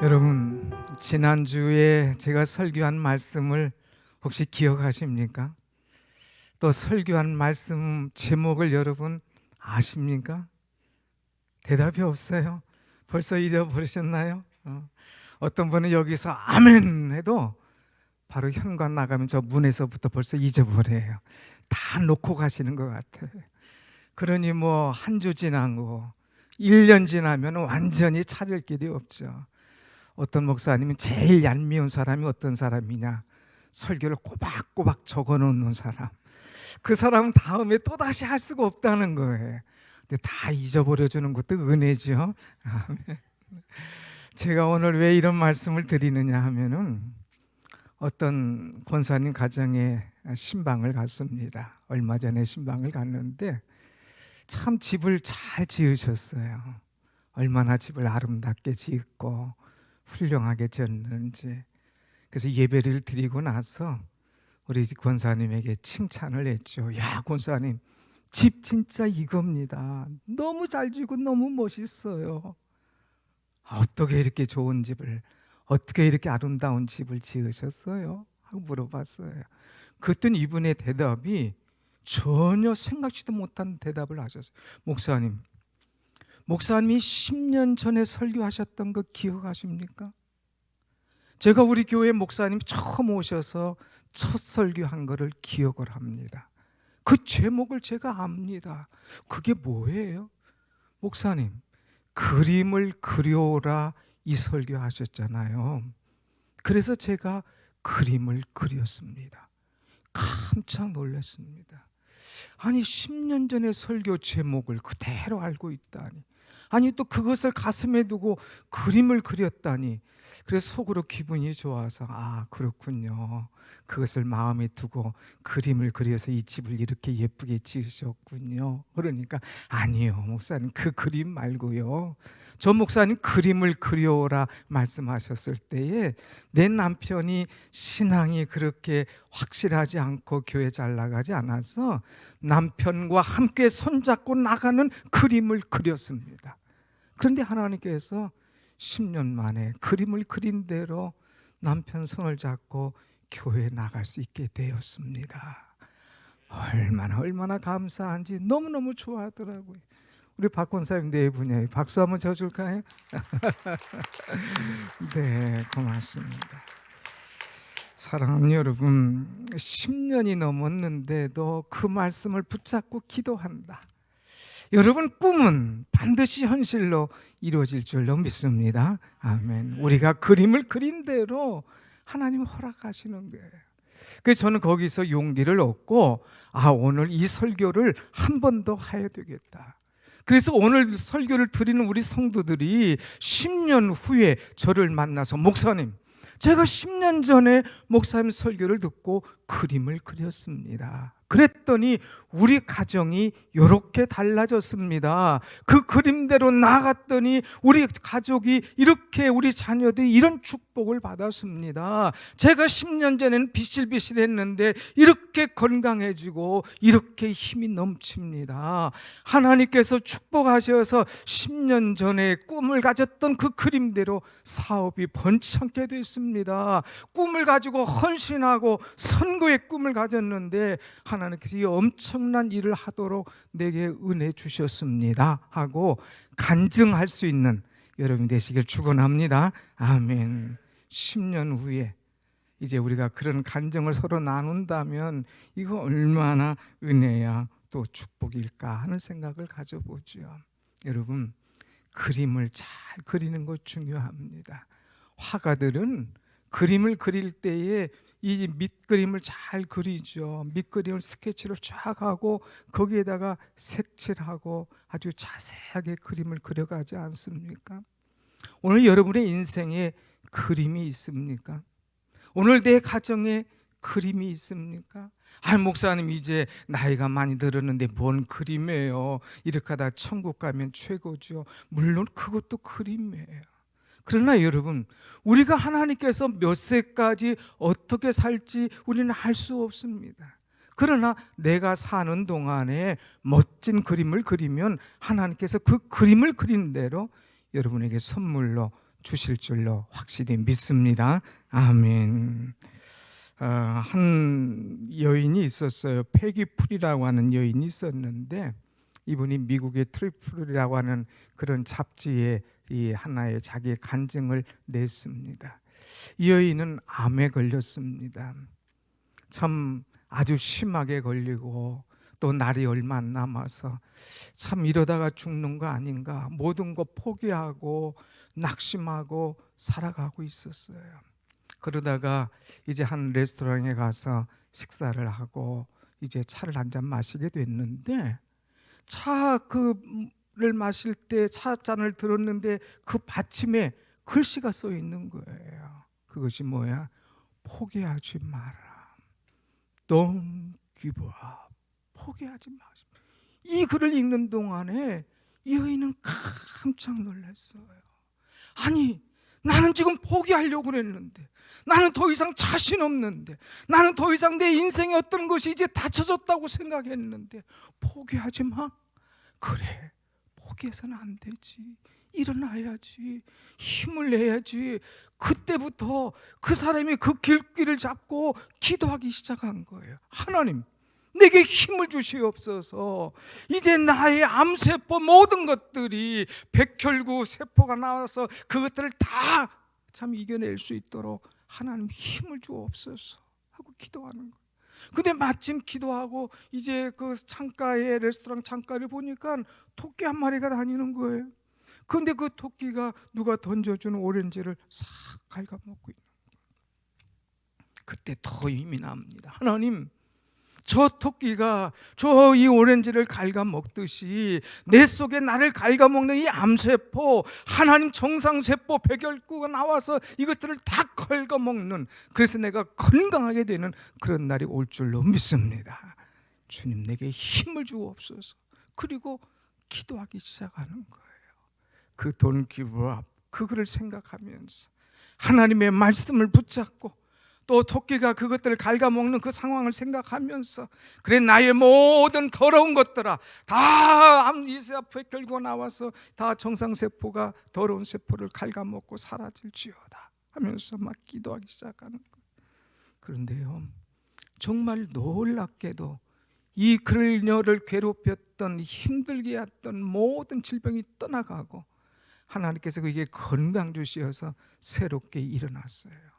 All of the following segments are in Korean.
여러분, 지난주에 제가 설교한 말씀을 혹시 기억하십니까? 또 설교한 말씀 제목을 여러분 아십니까? 대답이 없어요. 벌써 잊어버리셨나요? 어떤 분은 여기서 아멘 해도 바로 현관 나가면 저 문에서부터 벌써 잊어버려요. 다 놓고 가시는 것 같아요. 그러니 뭐 한 주 지나고 1년 지나면 완전히 찾을 길이 없죠. 어떤 목사님은 제일 얄미운 사람이 어떤 사람이냐, 설교를 꼬박꼬박 적어놓는 사람. 그 사람은 다음에 또다시 할 수가 없다는 거예요. 근데 다 잊어버려주는 것도 은혜죠. 제가 오늘 왜 이런 말씀을 드리느냐 하면은, 어떤 권사님 가정에 신방을 갔습니다. 얼마 전에 신방을 갔는데 참 집을 잘 지으셨어요. 얼마나 집을 아름답게 짓고 훌륭하게 지었는지. 그래서 예배를 드리고 나서 우리 권사님에게 칭찬을 했죠. 야, 권사님, 집 진짜 이겁니다. 너무 잘 지고 너무 멋있어요. 어떻게 이렇게 좋은 집을, 어떻게 이렇게 아름다운 집을 지으셨어요? 하고 물어봤어요. 그랬더니 이분의 대답이 전혀 생각지도 못한 대답을 하셨어요. 목사님이 10년 전에 설교하셨던 거 기억하십니까? 제가 우리 교회 목사님 처음 오셔서 첫 설교한 거를 기억을 합니다. 그 제목을 제가 압니다. 그게 뭐예요? 목사님, 그림을 그려라, 이 설교하셨잖아요. 그래서 제가 그림을 그렸습니다. 깜짝 놀랐습니다. 아니, 10년 전에 설교 제목을 그대로 알고 있다니. 아니, 또 그것을 가슴에 두고 그림을 그렸다니. 그래서 속으로 기분이 좋아서, 아, 그렇군요. 그것을 마음에 두고 그림을 그려서 이 집을 이렇게 예쁘게 지으셨군요. 그러니까, 아니요, 목사님, 그 그림 말고요. 저 목사님 그림을 그려라 말씀하셨을 때에 내 남편이 신앙이 그렇게 확실하지 않고 교회 잘 나가지 않아서 남편과 함께 손잡고 나가는 그림을 그렸습니다. 그런데 하나님께서 10년 만에 그림을 그린 대로 남편 손을 잡고 교회에 나갈 수 있게 되었습니다. 얼마나 감사한지 너무너무 좋아하더라고요. 우리 박 권사님 네 분이에요. 박수 한번 쳐줄까요? 네, 고맙습니다. 사랑하는 여러분, 10년이 넘었는데도 그 말씀을 붙잡고 기도한다. 여러분, 꿈은 반드시 현실로 이루어질 줄로 믿습니다. 아멘. 우리가 그림을 그린 대로 하나님 허락하시는 거예요. 그래서 저는 거기서 용기를 얻고, 오늘 이 설교를 한 번 더 해야 되겠다. 그래서 오늘 설교를 드리는 우리 성도들이 10년 후에 저를 만나서, 목사님, 제가 10년 전에 목사님 설교를 듣고 그림을 그렸습니다. 그랬더니 우리 가정이 이렇게 달라졌습니다. 그 그림대로 나아갔더니 우리 가족이 이렇게, 우리 자녀들이 이런 축복을 받았습니다. 제가 10년 전에는 비실비실했는데 이렇게 건강해지고 이렇게 힘이 넘칩니다. 하나님께서 축복하셔서 10년 전에 꿈을 가졌던 그 그림대로 사업이 번창게 됐습니다. 꿈을 가지고 헌신하고 선교의 꿈을 가졌는데 하나님께서 이 엄청난 일을 하도록 내게 은혜 주셨습니다 하고 간증할 수 있는 여러분 되시길 축원합니다. 아멘. 10년 후에 이제 우리가 그런 간증을 서로 나눈다면 이거 얼마나 은혜야 또 축복일까 하는 생각을 가져보죠. 여러분, 그림을 잘 그리는 것 중요합니다. 화가들은 그림을 그릴 때에 이 밑그림을 잘 그리죠. 밑그림을 스케치로 쫙 하고 거기에다가 색칠하고 아주 자세하게 그림을 그려가지 않습니까? 오늘 여러분의 인생에 그림이 있습니까? 오늘 내 가정에 그림이 있습니까? 목사님, 이제 나이가 많이 들었는데 뭔 그림이에요. 이렇게 하다 천국 가면 최고죠. 물론 그것도 그림이에요. 그러나 여러분, 우리가 하나님께서 몇 세까지 어떻게 살지 우리는 알 수 없습니다. 그러나 내가 사는 동안에 멋진 그림을 그리면 하나님께서 그 그림을 그린 대로 여러분에게 선물로 주실 줄로 확실히 믿습니다. 아멘. 한 여인이 있었어요. 패기 풀이라고 하는 여인이 있었는데, 이분이 미국의 트리플이라고 하는 그런 잡지에 이 하나의 자기의 간증을 냈습니다. 이 여인은 암에 걸렸습니다. 참 아주 심하게 걸리고 또 날이 얼마 안 남아서 참 이러다가 죽는 거 아닌가, 모든 거 포기하고 낙심하고 살아가고 있었어요. 그러다가 이제 한 레스토랑에 가서 식사를 하고 이제 차를 한 잔 마시게 됐는데, 차 그를 마실 때 차 잔을 들었는데 그 받침에 글씨가 써 있는 거예요. 그것이 뭐야? 포기하지 마라. Don't give up. 포기하지 마. 이 글을 읽는 동안에 이 여인은 깜짝 놀랐어요. 아니, 나는 지금 포기하려고 그랬는데, 나는 더 이상 자신 없는데, 나는 더 이상 내 인생의 어떤 것이 이제 닫혀졌다고 생각했는데 포기하지 마? 그래, 포기해서는 안 되지. 일어나야지. 힘을 내야지. 그때부터 그 사람이 그 길길을 잡고 기도하기 시작한 거예요. 하나님, 내게 힘을 주시옵소서. 이제 나의 암세포 모든 것들이 백혈구 세포가 나와서 그것들을 다 참 이겨낼 수 있도록 하나님 힘을 주옵소서 하고 기도하는 거예요. 근데 마침 기도하고 이제 그 창가에, 레스토랑 창가를 보니까 토끼 한 마리가 다니는 거예요. 근데 그 토끼가 누가 던져주는 오렌지를 싹 갉아먹고 있는 거예요. 그때 더 힘이 납니다. 하나님, 저 토끼가 저 이 오렌지를 갉아먹듯이 내 속에 나를 갉아먹는 이 암세포, 하나님 정상세포 백혈구가 나와서 이것들을 다 갉아먹는, 그래서 내가 건강하게 되는 그런 날이 올 줄로 믿습니다. 주님, 내게 힘을 주옵소서. 그리고 기도하기 시작하는 거예요. 그 Don't give up, 그거를 생각하면서 하나님의 말씀을 붙잡고 또 토끼가 그것들을 갉아먹는 그 상황을 생각하면서, 그래, 나의 모든 더러운 것들아 다 이세포가 나와서 다 정상세포가 더러운 세포를 갉아먹고 사라질지어다 하면서 막 기도하기 시작하는 거예요. 그런데요, 정말 놀랍게도 이 그녀를 괴롭혔던, 힘들게 했던 모든 질병이 떠나가고 하나님께서 그에게 건강 주시어서 새롭게 일어났어요.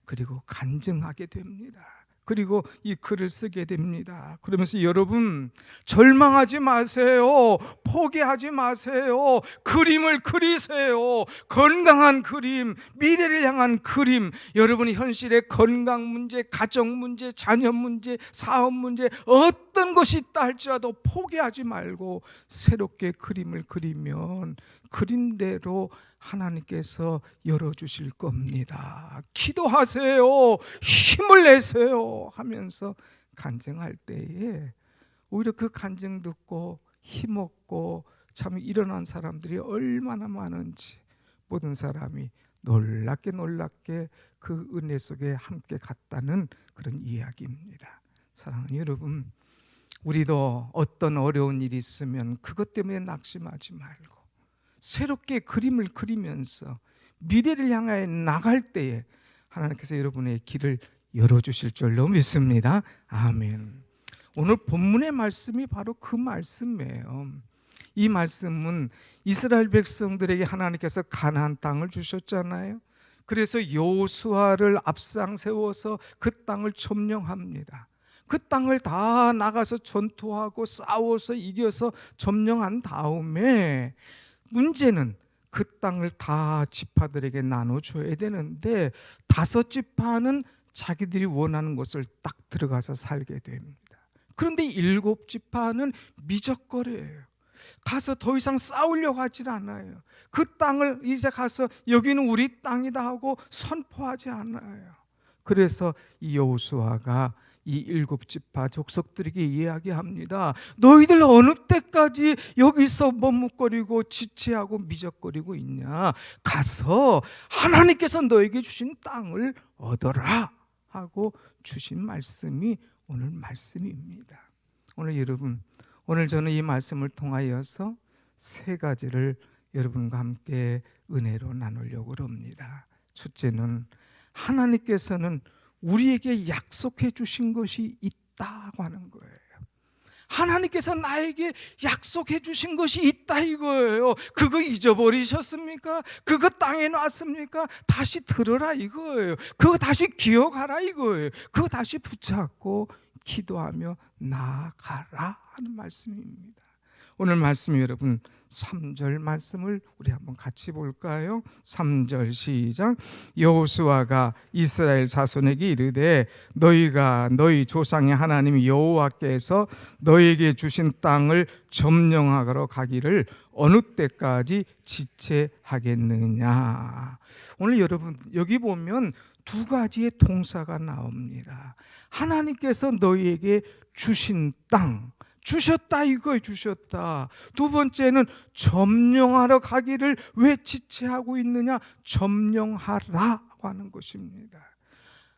그리고 간증하게 됩니다. 그리고 이 글을 쓰게 됩니다. 그러면서 여러분, 절망하지 마세요. 포기하지 마세요. 그림을 그리세요. 건강한 그림, 미래를 향한 그림. 여러분이 현실의 건강 문제, 가정 문제, 자녀 문제, 사업 문제, 어떤 것이 있다 할지라도 포기하지 말고 새롭게 그림을 그리면 그린 대로 하나님께서 열어주실 겁니다. 기도하세요. 힘을 내세요 하면서 간증할 때에 오히려 그 간증 듣고 힘없고 참 일어난 사람들이 얼마나 많은지 모든 사람이 놀랍게 그 은혜 속에 함께 갔다는 그런 이야기입니다. 사랑하는 여러분, 우리도 어떤 어려운 일이 있으면 그것 때문에 낙심하지 말고 새롭게 그림을 그리면서 미래를 향하여 나갈 때에 하나님께서 여러분의 길을 열어주실 줄로 믿습니다. 아멘. 오늘 본문의 말씀이 바로 그 말씀이에요. 이 말씀은 이스라엘 백성들에게 하나님께서 가나안 땅을 주셨잖아요. 그래서 여호수아를 앞장 세워서 그 땅을 점령합니다. 그 땅을 다 나가서 전투하고 싸워서 이겨서 점령한 다음에 문제는 그 땅을 다 지파들에게 나눠줘야 되는데 5지파는 자기들이 원하는 곳을 딱 들어가서 살게 됩니다. 그런데 7지파는 미적거려요. 가서 더 이상 싸우려고 하질 않아요. 그 땅을 이제 가서 여기는 우리 땅이다 하고 선포하지 않아요. 그래서 이 여호수아가 이 7지파 족속들에게 이야기합니다. 너희들 어느 때까지 여기서 머뭇거리고 지체하고 미적거리고 있냐? 가서 하나님께서 너에게 주신 땅을 얻어라 하고 주신 말씀이 오늘 말씀입니다. 오늘 여러분, 오늘 저는 이 말씀을 통하여서 3가지를 여러분과 함께 은혜로 나누려고 합니다. 첫째는 하나님께서는 우리에게 약속해 주신 것이 있다고 하는 거예요. 하나님께서 나에게 약속해 주신 것이 있다 이거예요. 그거 잊어버리셨습니까? 그거 땅에 놨습니까? 다시 들으라 이거예요. 그거 다시 기억하라 이거예요. 그거 다시 붙잡고 기도하며 나아가라 하는 말씀입니다. 오늘 말씀 여러분 3절 말씀을 우리 한번 같이 볼까요? 3절 시작. 여호수아가 이스라엘 자손에게 이르되 너희가 너희 조상의 하나님 여호와께서 너희에게 주신 땅을 점령하러 가기를 어느 때까지 지체하겠느냐. 오늘 여러분 여기 보면 두 가지의 동사가 나옵니다. 하나님께서 너희에게 주신 땅 주셨다 이거예요. 주셨다. 두 번째는 점령하러 가기를 왜 지체하고 있느냐? 점령하라고 하는 것입니다.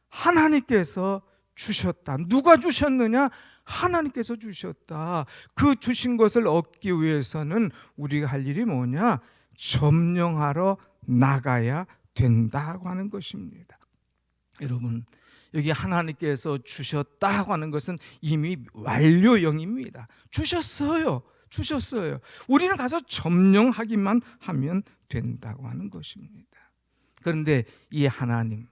하나님께서 주셨다. 누가 주셨느냐? 하나님께서 주셨다. 그 주신 것을 얻기 위해서는 우리가 할 일이 뭐냐? 점령하러 나가야 된다고 하는 것입니다. 여러분 여기 하나님께서 주셨다고 하는 것은 이미 완료형입니다. 주셨어요. 우리는 가서 점령하기만 하면 된다고 하는 것입니다. 그런데 이 하나님,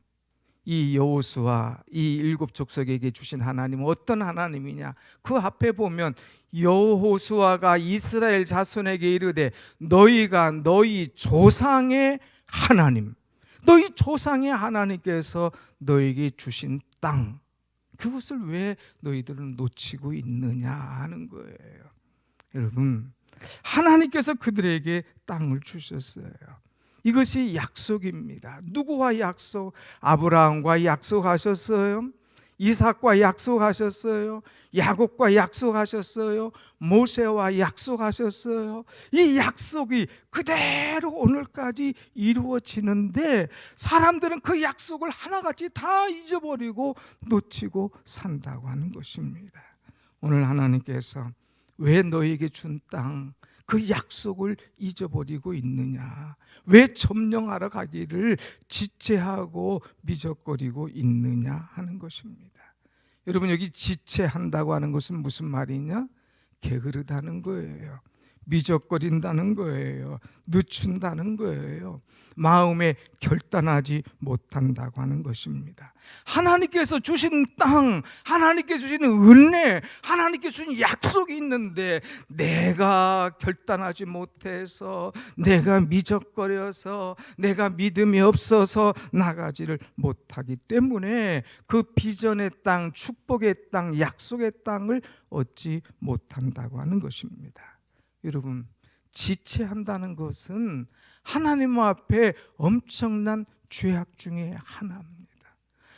이 여호수아, 이 일곱 족속에게 주신 하나님은 어떤 하나님이냐? 그 앞에 보면 여호수아가 이스라엘 자손에게 이르되 너희가 너희 조상의 하나님, 너희 조상의 하나님께서 너에게 주신 땅, 그것을 왜 너희들은 놓치고 있느냐 하는 거예요. 여러분 하나님께서 그들에게 땅을 주셨어요. 이것이 약속입니다. 누구와 약속? 아브라함과 약속하셨어요. 이삭과 약속하셨어요. 야곱과 약속하셨어요. 모세와 약속하셨어요. 이 약속이 그대로 오늘까지 이루어지는데 사람들은 그 약속을 하나같이 다 잊어버리고 놓치고 산다고 하는 것입니다. 오늘 하나님께서 왜 너에게 준 땅, 그 약속을 잊어버리고 있느냐? 왜 점령하러 가기를 지체하고 미적거리고 있느냐 하는 것입니다. 여러분 여기 지체한다고 하는 것은 무슨 말이냐? 게으르다는 거예요. 미적거린다는 거예요. 늦춘다는 거예요. 마음에 결단하지 못한다고 하는 것입니다. 하나님께서 주신 땅, 하나님께서 주신 은혜, 하나님께서 주신 약속이 있는데 내가 결단하지 못해서, 내가 미적거려서, 내가 믿음이 없어서 나가지를 못하기 때문에 그 비전의 땅, 축복의 땅, 약속의 땅을 얻지 못한다고 하는 것입니다. 여러분 지체한다는 것은 하나님 앞에 엄청난 죄악 중에 하나입니다.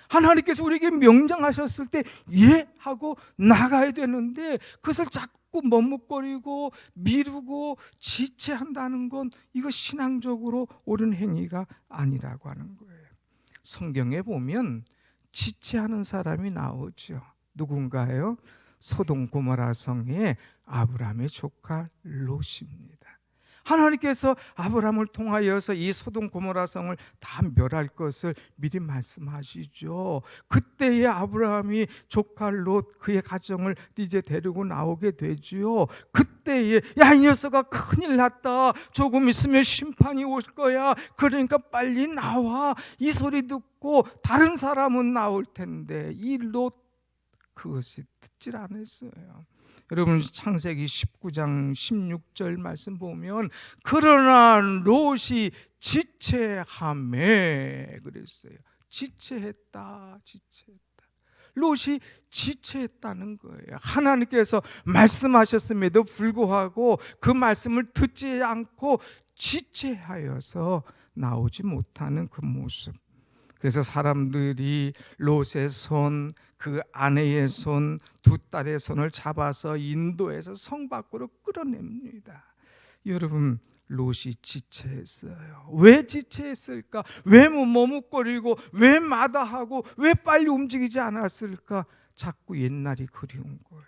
하나님께서 우리에게 명령하셨을 때 예 하고 나가야 되는데 그것을 자꾸 머뭇거리고 미루고 지체한다는 건 이거 신앙적으로 옳은 행위가 아니라고 하는 거예요. 성경에 보면 지체하는 사람이 나오죠. 누군가요? 소돔 고모라 성에 아브라함의 조카 롯입니다. 하나님께서 아브라함을 통하여서 이 소돔 고모라 성을 다 멸할 것을 미리 말씀하시죠. 그때에 아브라함이 조카 롯 그의 가정을 이제 데리고 나오게 되죠. 그때에 야, 이 녀석아 큰일 났다. 조금 있으면 심판이 올 거야. 그러니까 빨리 나와. 이 소리 듣고 다른 사람은 나올 텐데 이 롯 그것이 듣질 않았어요. 여러분 창세기 19장 16절 말씀 보면 그러나 롯이 지체하매 그랬어요. 지체했다. 롯이 지체했다는 거예요. 하나님께서 말씀하셨음에도 불구하고 그 말씀을 듣지 않고 지체하여서 나오지 못하는 그 모습. 그래서 사람들이 롯의 손, 그 아내의 손, 두 딸의 손을 잡아서 인도해서 성 밖으로 끌어냅니다. 여러분 롯이 지체했어요. 왜 지체했을까? 왜 머뭇거리고 왜 마다하고 왜 빨리 움직이지 않았을까? 자꾸 옛날이 그리운 거예요.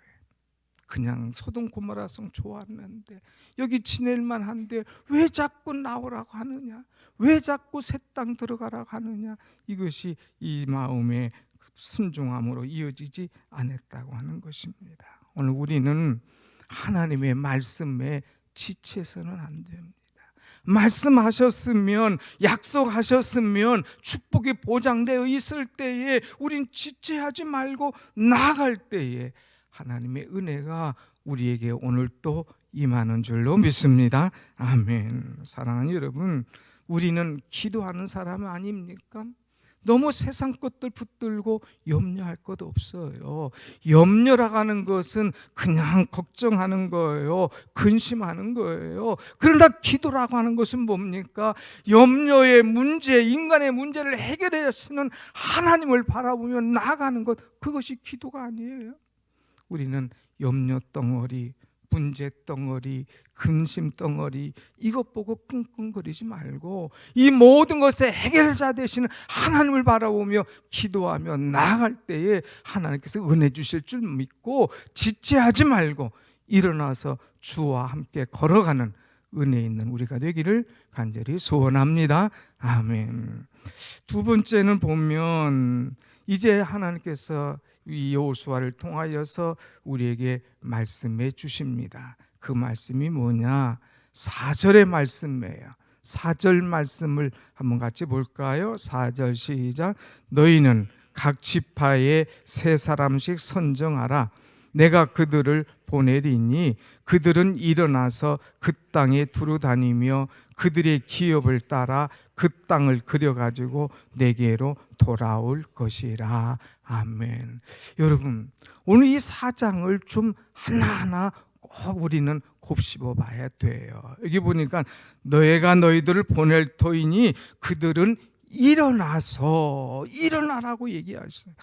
그냥 소돔 고모라성 좋았는데 여기 지낼만 한데 왜 자꾸 나오라고 하느냐, 왜 자꾸 새 땅 들어가라고 하느냐, 이것이 이 마음의 순종함으로 이어지지 않았다고 하는 것입니다. 오늘 우리는 하나님의 말씀에 지체해서는 안 됩니다. 말씀하셨으면, 약속하셨으면, 축복이 보장되어 있을 때에 우린 지체하지 말고 나아갈 때에 하나님의 은혜가 우리에게 오늘 또 임하는 줄로 믿습니다. 아멘. 사랑하는 여러분, 우리는 기도하는 사람 아닙니까? 너무 세상 것들 붙들고 염려할 것 없어요. 염려라고 하는 것은 그냥 걱정하는 거예요. 근심하는 거예요. 그러나 기도라고 하는 것은 뭡니까? 염려의 문제, 인간의 문제를 해결해 주시는 하나님을 바라보며 나아가는 것, 그것이 기도가 아니에요. 우리는 염려 덩어리, 문제 덩어리, 근심 덩어리, 이것 보고 끙끙거리지 말고 이 모든 것의 해결자 되시는 하나님을 바라보며 기도하며 나아갈 때에 하나님께서 은혜 주실 줄 믿고 지체하지 말고 일어나서 주와 함께 걸어가는 은혜 있는 우리가 되기를 간절히 소원합니다. 아멘. 두 번째는 보면 이제 하나님께서 이 여호수아를 통하여서 우리에게 말씀해 주십니다. 그 말씀이 뭐냐? 4절의 말씀이에요. 4절 말씀을 한번 같이 볼까요? 4절 시작. 너희는 각 지파에 세 사람씩 선정하라. 내가 그들을 보내리니 그들은 일어나서 그 땅에 두루 다니며 그들의 기업을 따라 그 땅을 그려가지고 내게로 돌아올 것이라. 아멘. 여러분, 오늘 이 4장을 좀 하나하나 꼭 우리는 곱씹어 봐야 돼요. 여기 보니까 너희가 너희들을 보낼 터이니 그들은 일어나서, 일어나라고 얘기하셨어요.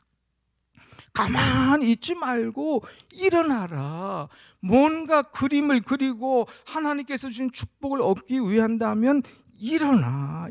가만히 있지 말고 일어나라. 뭔가 그림을 그리고 하나님께서 주신 축복을 얻기 위한다면 일어나.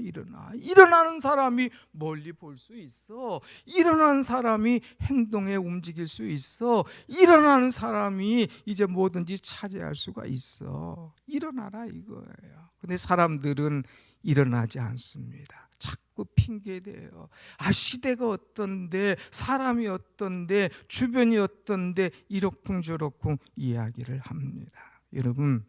일어나는 사람이 멀리 볼 수 있어. 일어나는 사람이 행동에 움직일 수 있어. 일어나는 사람이 이제 뭐든지 차지할 수가 있어. 일어나라 이거예요. 근데 사람들은 일어나지 않습니다. 자꾸 핑계대요. 시대가 어떤데, 사람이 어떤데, 주변이 어떤데, 이러쿵저러쿵 이야기를 합니다. 여러분,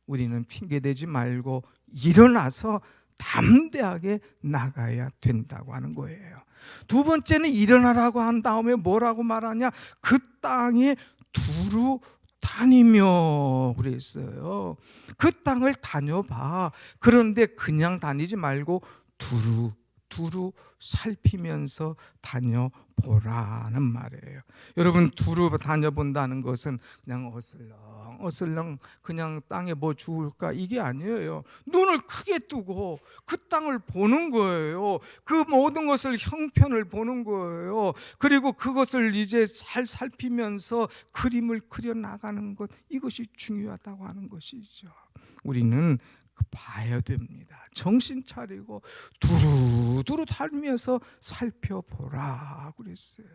우리는 핑계대지 말고 일어나서 담대하게 나가야 된다고 하는 거예요. 두 번째는 일어나라고 한 다음에 뭐라고 말하냐? 그 땅에 두루 다니며 그랬어요. 그 땅을 다녀봐. 그런데 그냥 다니지 말고 두루 살피면서 다녀보라는 말이에요. 여러분, 두루 다녀본다는 것은 그냥 어슬렁 그냥 땅에 뭐 주울까 이게 아니에요. 눈을 크게 뜨고 그 땅을 보는 거예요. 그 모든 것을 형편을 보는 거예요. 그리고 그것을 이제 잘 살피면서 그림을 그려 나가는 것, 이것이 중요하다고 하는 것이죠. 우리는 봐야 됩니다. 정신 차리고 두루두루 다니면서 살펴보라 그랬어요.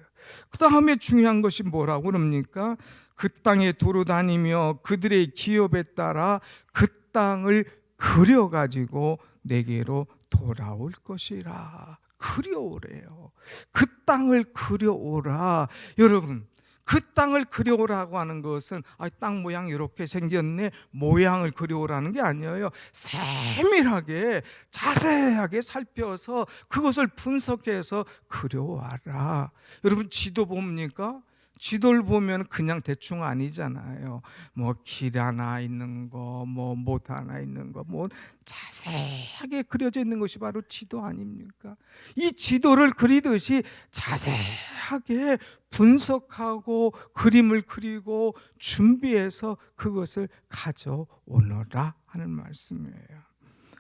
그 다음에 중요한 것이 뭐라고 그럽니까? 그 땅에 두루 다니며 그들의 기업에 따라 그 땅을 그려가지고 내게로 돌아올 것이라. 그려오래요. 그 땅을 그려오라. 여러분, 그 땅을 그려오라고 하는 것은 땅 모양이 이렇게 생겼네, 모양을 그려오라는 게 아니에요. 세밀하게 자세하게 살펴서 그것을 분석해서 그려와라. 여러분, 지도 봅니까? 지도를 보면 그냥 대충 아니잖아요. 뭐 길 하나 있는 거, 뭐 못 하나 있는 거, 뭐 자세하게 그려져 있는 것이 바로 지도 아닙니까? 이 지도를 그리듯이 자세하게 분석하고 그림을 그리고 준비해서 그것을 가져오너라 하는 말씀이에요.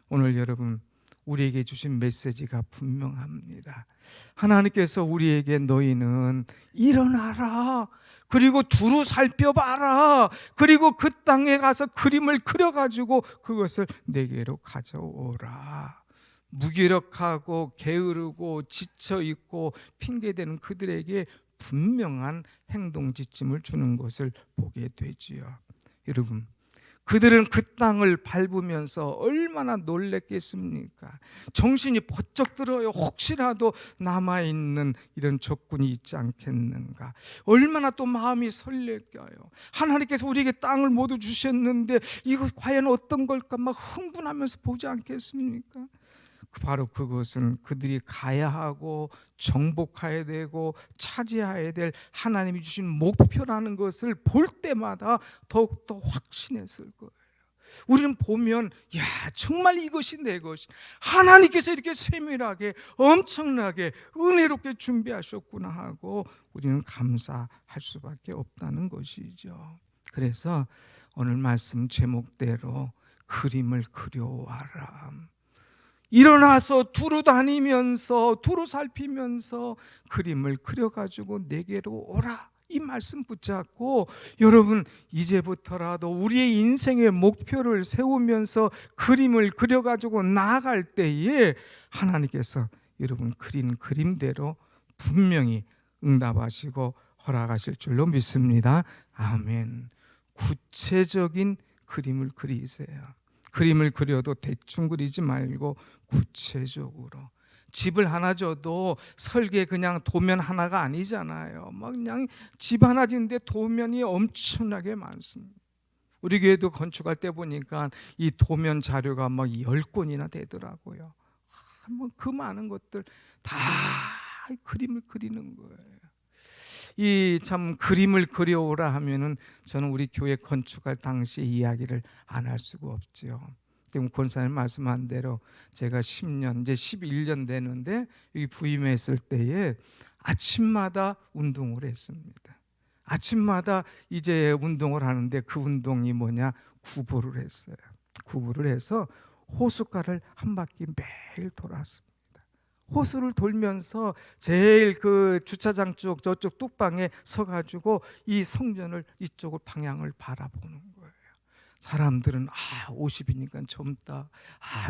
오늘 여러분, 우리에게 주신 메시지가 분명합니다. 하나님께서 우리에게 너희는 일어나라, 그리고 두루 살펴봐라, 그리고 그 땅에 가서 그림을 그려가지고 그것을 내게로 가져오라. 무기력하고 게으르고 지쳐있고 핑계대는 그들에게 분명한 행동 지침을 주는 것을 보게 되지요. 여러분, 그들은 그 땅을 밟으면서 얼마나 놀랬겠습니까? 정신이 번쩍 들어요. 혹시라도 남아있는 이런 적군이 있지 않겠는가? 얼마나 또 마음이 설렐까요? 하나님께서 우리에게 땅을 모두 주셨는데 이거 과연 어떤 걸까? 막 흥분하면서 보지 않겠습니까? 바로 그것은 그들이 가야 하고 정복해야 되고 차지해야 될 하나님이 주신 목표라는 것을 볼 때마다 더욱더 확신했을 거예요. 우리는 보면 야, 정말 이것이 내 것이 하나님께서 이렇게 세밀하게 엄청나게 은혜롭게 준비하셨구나 하고 우리는 감사할 수밖에 없다는 것이죠. 그래서 오늘 말씀 제목대로 그림을 그려와라. 일어나서 두루 다니면서 두루 살피면서 그림을 그려가지고 내게로 오라, 이 말씀 붙잡고 여러분 이제부터라도 우리의 인생의 목표를 세우면서 그림을 그려가지고 나아갈 때에 하나님께서 여러분 그린 그림대로 분명히 응답하시고 허락하실 줄로 믿습니다. 아멘. 구체적인 그림을 그리세요. 그림을 그려도 대충 그리지 말고 구체적으로. 집을 하나 줘도 설계 그냥 도면 하나가 아니잖아요. 막 그냥 집 하나 짓는데 도면이 엄청나게 많습니다. 우리 교회도 건축할 때 보니까 이 도면 자료가 막 10권이나 되더라고요. 뭐 그 많은 것들 다 그림을 그리는 거예요. 이 참 그림을 그려오라 하면은 저는 우리 교회 건축할 당시 이야기를 안 할 수가 없지요. 지금 권사님 말씀한 대로 제가 10년 이제 11년 되는데 여기 부임했을 때에 아침마다 운동을 했습니다. 아침마다 이제 운동을 하는데 그 운동이 뭐냐? 구보를 했어요. 구보를 해서 호숫가를 한 바퀴 매일 돌았습니다. 호수를 돌면서 제일 그 주차장 쪽 저쪽 뚝방에 서가지고 이 성전을 이쪽을 방향을 바라보는 거예요. 사람들은 50이니까 젊다,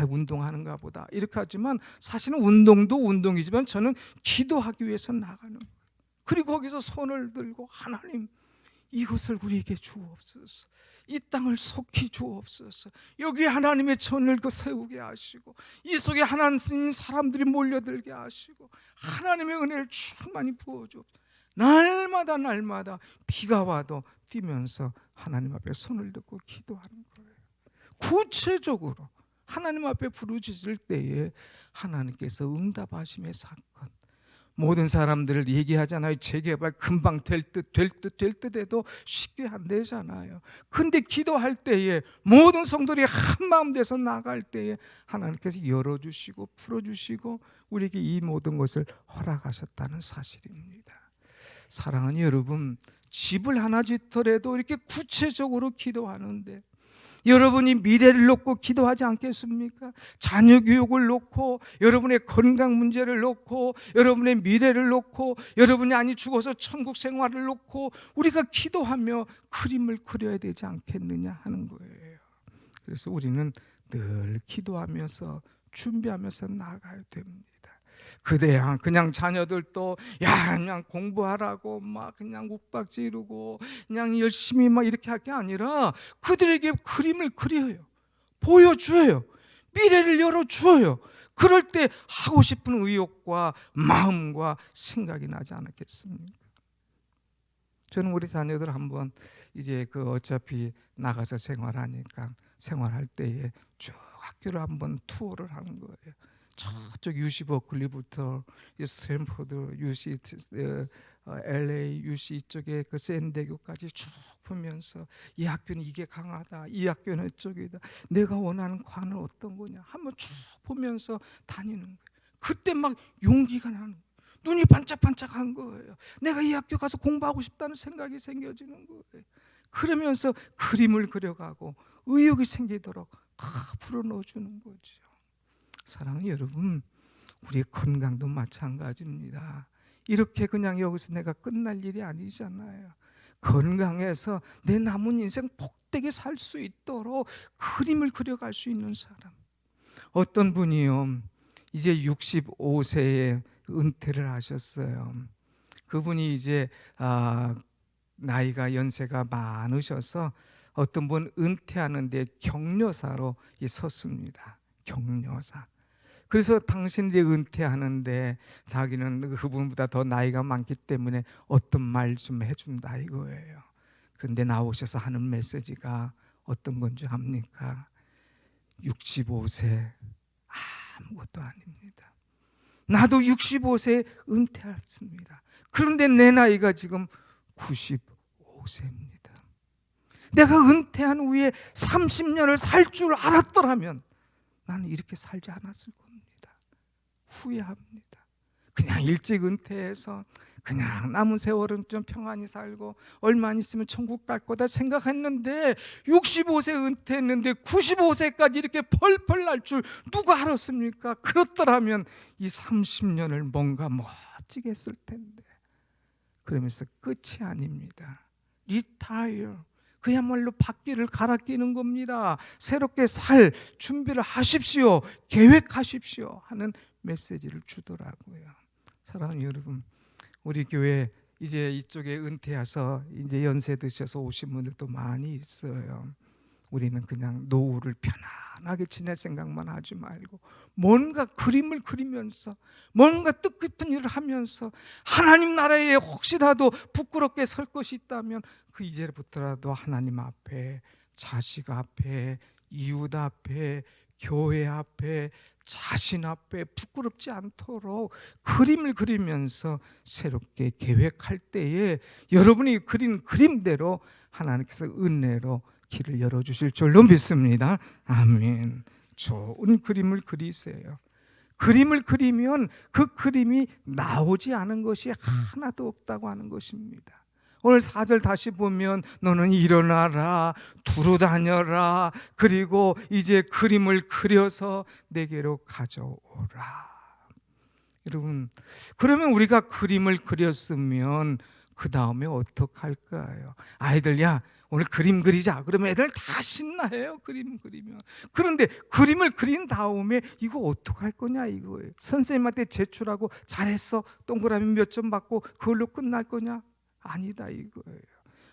운동하는가 보다 이렇게 하지만 사실은 운동도 운동이지만 저는 기도하기 위해서 나가는 거예요. 그리고 거기서 손을 들고 하나님, 이것을 우리에게 주옵소서. 이 땅을 속히 주옵소서. 여기 하나님의 전을 세우게 하시고 이 속에 하나님 사람들이 몰려들게 하시고 하나님의 은혜를 충만히 부어주옵소서. 날마다 비가 와도 뛰면서 하나님 앞에 손을 들고 기도하는 거예요. 구체적으로 하나님 앞에 부르짖을 때에 하나님께서 응답하심의 사건. 모든 사람들을 얘기하잖아요. 재개발 금방 될 듯 해도 쉽게 안 되잖아요. 근데 기도할 때에 모든 성도들이 한 마음 돼서 나갈 때에 하나님께서 열어주시고 풀어주시고 우리에게 이 모든 것을 허락하셨다는 사실입니다. 사랑하는 여러분, 집을 하나 짓더라도 이렇게 구체적으로 기도하는데 여러분이 미래를 놓고 기도하지 않겠습니까? 자녀 교육을 놓고 여러분의 건강 문제를 놓고 여러분의 미래를 놓고 여러분이 아니 죽어서 천국 생활을 놓고 우리가 기도하며 그림을 그려야 되지 않겠느냐 하는 거예요. 그래서 우리는 늘 기도하면서 준비하면서 나가야 됩니다. 그냥 자녀들도 그냥 공부하라고 막 그냥 욱박지르고 그냥 열심히 막 이렇게 할 게 아니라 그들에게 그림을 그려요. 보여줘요. 미래를 열어줘요. 그럴 때 하고 싶은 의욕과 마음과 생각이 나지 않았겠습니까? 저는 우리 자녀들 한번 이제 어차피 나가서 생활할 때에 쭉 학교를 한번 투어를 하는 거예요. 저쪽 UC 버클리부터 스탠포드, UC LA, UC 이쪽에 그 샌디에고까지 쭉 보면서 이 학교는 이게 강하다, 이 학교는 이쪽이다, 내가 원하는 과는 어떤 거냐 한번 쭉 보면서 다니는 거예요. 그때 막 용기가 나는 거예요. 눈이 반짝반짝한 거예요. 내가 이 학교 가서 공부하고 싶다는 생각이 생겨지는 거예요. 그러면서 그림을 그려가고 의욕이 생기도록 불어넣어 주는 거죠. 사랑하는 여러분, 우리의 건강도 마찬가지입니다. 이렇게 그냥 여기서 내가 끝날 일이 아니잖아요. 건강해서 내 남은 인생 복되게 살 수 있도록 그림을 그려갈 수 있는 사람. 어떤 분이요, 이제 65세에 은퇴를 하셨어요. 그분이 이제 나이가 연세가 많으셔서 어떤 분 은퇴하는데 격려사로 섰습니다. 격려사. 그래서 당신들이 은퇴하는데 자기는 그분보다 더 나이가 많기 때문에 어떤 말 좀 해준다 이거예요. 그런데 나오셔서 하는 메시지가 어떤 건지 압니까? 65세 아무것도 아닙니다. 나도 65세에 은퇴했습니다. 그런데 내 나이가 지금 95세입니다. 내가 은퇴한 후에 30년을 살 줄 알았더라면 나는 이렇게 살지 않았을 겁니다. 후회합니다. 그냥 일찍 은퇴해서 그냥 남은 세월은 좀 평안히 살고 얼마 안 있으면 천국 갈 거다 생각했는데 65세 은퇴했는데 95세까지 이렇게 펄펄 날 줄 누가 알았습니까? 그렇더라면 이 30년을 뭔가 멋지게 했을 텐데. 그러면서 끝이 아닙니다. Retire. 그야말로 바퀴를 갈아 끼는 겁니다. 새롭게 살 준비를 하십시오. 계획하십시오. 하는 메시지를 주더라고요. 사랑하는 여러분, 우리 교회 이제 이쪽에 은퇴해서 이제 연세 드셔서 오신 분들도 많이 있어요. 우리는 그냥 노후를 편안하게 지낼 생각만 하지 말고 뭔가 그림을 그리면서 뭔가 뜻깊은 일을 하면서 하나님 나라에 혹시라도 부끄럽게 설 것이 있다면 그 이제부터라도 하나님 앞에, 자식 앞에, 이웃 앞에, 교회 앞에, 자신 앞에 부끄럽지 않도록 그림을 그리면서 새롭게 계획할 때에 여러분이 그린 그림대로 하나님께서 은혜로 길을 열어주실 줄로 믿습니다. 아멘. 좋은 그림을 그리세요. 그림을 그리면 그 그림이 나오지 않은 것이 하나도 없다고 하는 것입니다. 오늘 4절 다시 보면 너는 일어나라, 두루 다녀라, 그리고 이제 그림을 그려서 내게로 가져오라. 여러분, 그러면 우리가 그림을 그렸으면 그 다음에 어떡할까요? 아이들, 야, 오늘 그림 그리자. 그러면 애들 다 신나해요. 그림 그리면. 그런데 그림을 그린 다음에 이거 어떡할 거냐 이거예요. 선생님한테 제출하고 잘했어. 동그라미 몇 점 받고 그걸로 끝날 거냐? 아니다 이거예요.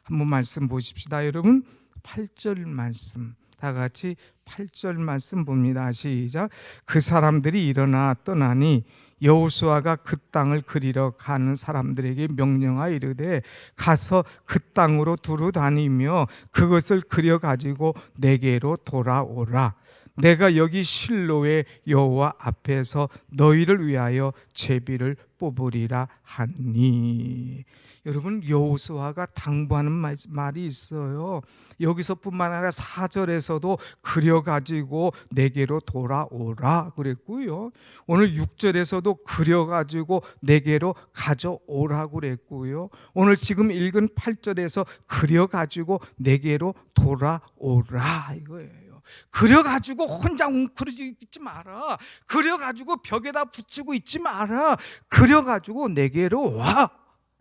한번 말씀 보십시다. 여러분 8절 말씀 다 같이 8절 말씀 봅니다. 시작. 그 사람들이 일어나 떠나니 여호수아가 그 땅을 그리러 가는 사람들에게 명령하여 이르되 가서 그 땅으로 두루 다니며 그것을 그려 가지고 내게로 돌아오라. 내가 여기 실로의 여호와 앞에서 너희를 위하여 제비를 뽑으리라 하니. 여러분 여호수아가 당부하는 말이 있어요. 여기서뿐만 아니라 4절에서도 그려가지고 내게로 돌아오라 그랬고요. 오늘 6절에서도 그려가지고 내게로 가져오라 그랬고요. 오늘 지금 읽은 8절에서 그려가지고 내게로 돌아오라 이거예요. 그려가지고 혼자 웅크리지 있지 마라. 그려가지고 벽에다 붙이고 있지 마라. 그려가지고 내게로 와.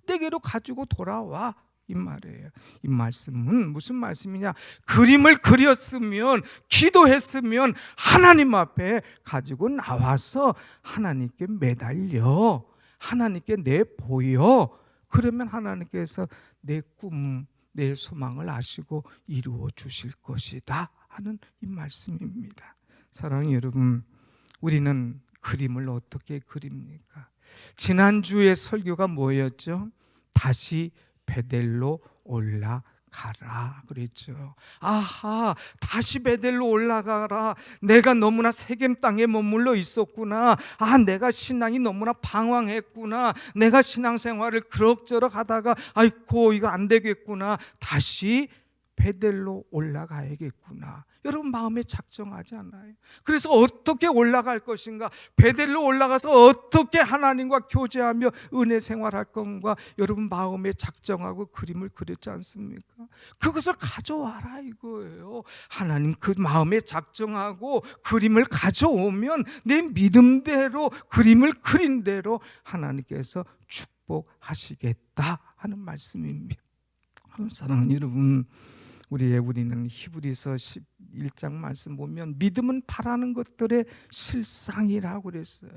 내게로 가지고 돌아와 이 말이에요. 이 말씀은 무슨 말씀이냐? 그림을 그렸으면 기도했으면 하나님 앞에 가지고 나와서 하나님께 매달려 하나님께 내보여. 그러면 하나님께서 내 꿈, 내 소망을 아시고 이루어 주실 것이다 하는 이 말씀입니다. 사랑하는 여러분, 우리는 그림을 어떻게 그립니까? 지난주의 설교가 뭐였죠? 다시 베델로 올라가라 그랬죠. 아하, 다시 베델로 올라가라. 내가 너무나 세겜 땅에 머물러 있었구나. 아, 내가 신앙이 너무나 방황했구나. 내가 신앙생활을 그럭저럭 하다가 아이고 이거 안 되겠구나. 다시 베델로 올라가야겠구나. 여러분 마음에 작정하지 않아요? 그래서 어떻게 올라갈 것인가? 베델로 올라가서 어떻게 하나님과 교제하며 은혜 생활할 건가? 여러분 마음에 작정하고 그림을 그렸지 않습니까? 그것을 가져와라 이거예요. 하나님 그 마음에 작정하고 그림을 가져오면 내 믿음대로 그림을 그린 대로 하나님께서 축복하시겠다 하는 말씀입니다. 사랑하는 여러분, 우리는 히브리서 11장 말씀 보면 믿음은 바라는 것들의 실상이라고 그랬어요.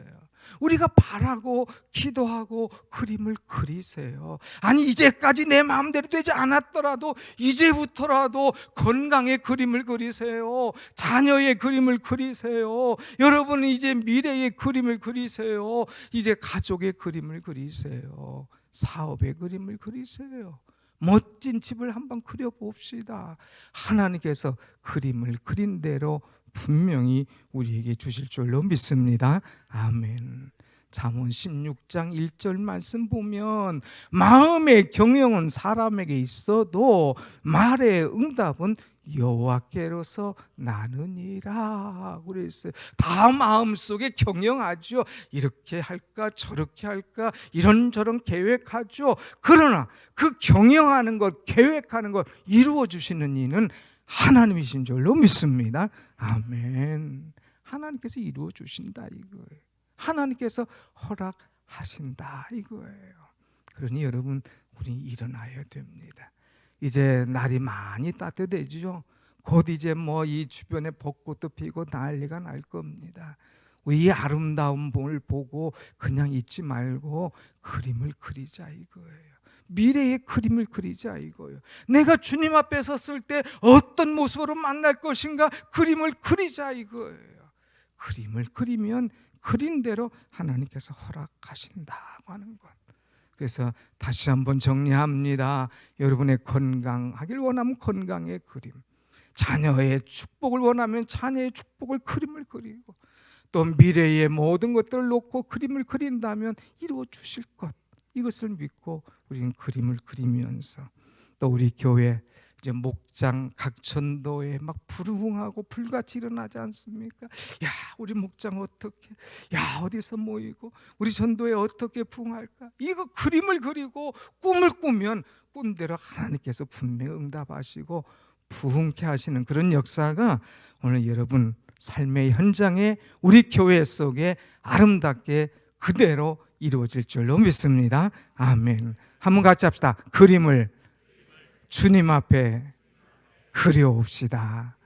우리가 바라고 기도하고 그림을 그리세요. 아니 이제까지 내 마음대로 되지 않았더라도 이제부터라도 건강의 그림을 그리세요. 자녀의 그림을 그리세요. 여러분은 이제 미래의 그림을 그리세요. 이제 가족의 그림을 그리세요. 사업의 그림을 그리세요. 멋진 집을 한번 그려봅시다. 하나님께서 그림을 그린 대로 분명히 우리에게 주실 줄로 믿습니다. 아멘. 잠언 16장 1절 말씀 보면 마음의 경영은 사람에게 있어도 말의 응답은 여호와께로서 나느니라 그랬어요. 다 마음속에 경영하죠. 이렇게 할까 저렇게 할까 이런저런 계획하죠. 그러나 그 경영하는 것 계획하는 것 이루어 주시는 이는 하나님이신 줄로 믿습니다. 아멘. 하나님께서 이루어 주신다 이거예요. 하나님께서 허락하신다 이거예요. 그러니 여러분 우리 일어나야 됩니다. 이제 날이 많이 따뜻해지죠. 곧 이제 뭐 이 주변에 벚꽃도 피고 난리가 날 겁니다. 이 아름다운 봄을 보고 그냥 잊지 말고 그림을 그리자 이거예요. 미래의 그림을 그리자 이거예요. 내가 주님 앞에 섰을 때 어떤 모습으로 만날 것인가 그림을 그리자 이거예요. 그림을 그리면 그린 대로 하나님께서 허락하신다고 하는 것. 그래서 다시 한번 정리합니다. 여러분의 건강하길 원하면 건강의 그림, 자녀의 축복을 원하면 자녀의 축복을 그림을 그리고 또 미래의 모든 것들을 놓고 그림을 그린다면 이루어 주실 것, 이것을 믿고 우리는 그림을 그리면서 또 우리 교회 이제 목장 각천도에 막 부르흥하고 불같이 일어나지 않습니까? 야 우리 목장 어떻게, 야 어디서 모이고 우리 전도에 어떻게 부흥할까? 이거 그림을 그리고 꿈을 꾸면 꿈대로 하나님께서 분명히 응답하시고 부흥케 하시는 그런 역사가 오늘 여러분 삶의 현장에 우리 교회 속에 아름답게 그대로 이루어질 줄로 믿습니다. 아멘. 한번 같이 합시다. 그림을 주님 앞에 그려옵시다.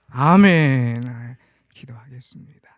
아멘. 기도하겠습니다.